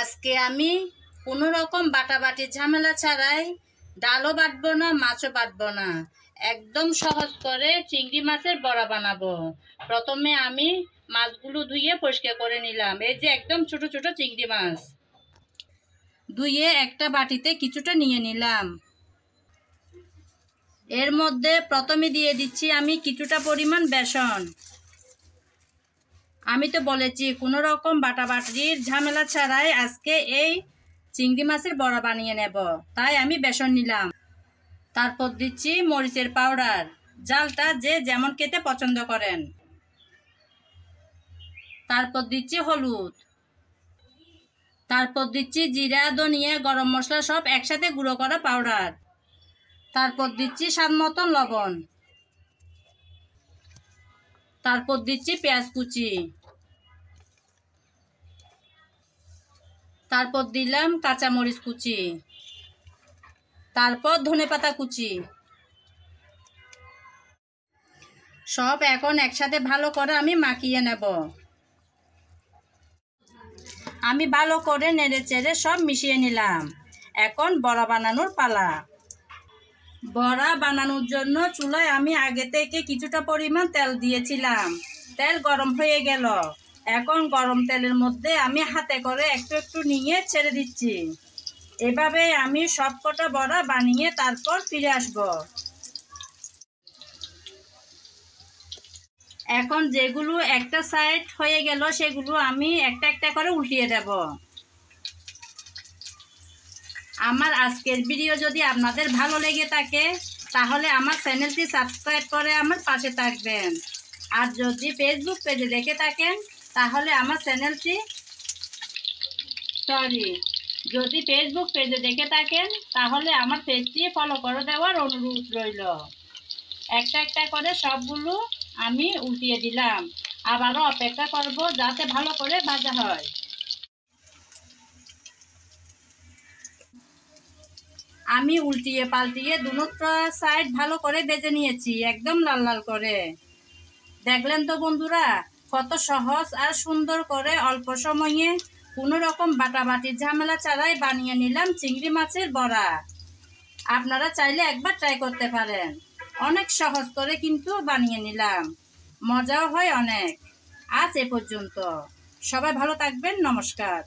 আজকে আমি কোনো রকম বাটাবাটি ঝামেলা ছাড়াই ডালও বাটবো না, মাছও বাটবো না, একদম সহজ করে চিংড়ি মাছের বড়া বানাবো। প্রথমে আমি মাছগুলো ধুয়ে পরিষ্কার করে নিলাম। এই যে একদম ছোট ছোট চিংড়ি মাছ ধুয়ে একটা বাটিতে কিছুটা নিয়ে নিলাম। এর মধ্যে প্রথমে দিয়ে দিচ্ছি আমি কিছুটা পরিমাণ বেসন। আমি তো বলেছি কোনো রকম বাটাবাটির ঝামেলা ছাড়াই আজকে এই চিংড়ি মাছের বড়া বানিয়ে নেব, তাই আমি বেসন নিলাম। তারপর দিচ্ছি মরিচের পাউডার, ঝালটা যে যেমন খেতে পছন্দ করেন। তারপর দিচ্ছি হলুদ, তারপর দিচ্ছি জিরা, ধনিয়া, গরম মশলা সব একসাথে গুঁড়ো করা পাউডার। তারপর দিচ্ছি স্বাদ মতন লবণ। তারপর দিচ্ছি পেঁয়াজ কুচি। তারপর দিলাম কাঁচামরিচ কুচি। তারপর ধনেপাতা কুচি। সব এখন একসাথে ভালো করে আমি মাখিয়ে নেব। আমি ভালো করে নেড়ে চেড়ে সব মিশিয়ে নিলাম। এখন বড়া বানানোর পালা। বড়া বানানোর জন্য চুলায় আমি আগে থেকে কিছুটা পরিমাণ তেল দিয়েছিলাম। তেল গরম হয়ে গেল। এখন গরম তেলের মধ্যে আমি হাতে করে একটু একটু নিয়ে ছেড়ে দিচ্ছি। এভাবে আমি সবকটা বড়া বানিয়ে তারপর ফিরে আসব। এখন যেগুলো একটা সাইড হয়ে গেল সেগুলো আমি একটা একটা করে উল্টিয়ে দেব। আমার আজকের ভিডিও যদি আপনাদের ভালো লেগে থাকে তাহলে আমার চ্যানেলটি সাবস্ক্রাইব করে আমার পাশে থাকবেন। আর যদি ফেসবুক পেজে দেখে থাকেন তাহলে আমার চ্যানেলটি যদি ফেসবুক পেজে দেখে থাকেন তাহলে আমার পেজটি ফলো করে দেওয়ার অনুরোধ রইল। একটা একটা করে সবগুলো আমি উল্টিয়ে দিলাম। আবারও অপেক্ষা করব যাতে ভালো করে ভাজা হয়। আমি উল্টিয়ে পাল্টিয়ে দুটো সাইড ভালো করে ভেজে নিয়েছি, একদম লাল লাল করে। দেখলেন তো বন্ধুরা, কত সহজ আর সুন্দর করে অল্প সময়ে কোনো রকম বাটাবাটির ঝামেলা ছাড়াই বানিয়ে নিলাম চিংড়ি মাছের বড়া। আপনারা চাইলে একবার ট্রাই করতে পারেন। অনেক সহজ করে কিন্তু বানিয়ে নিলাম, মজাও হয় অনেক। আজ এ পর্যন্ত। সবাই ভালো থাকবেন। নমস্কার।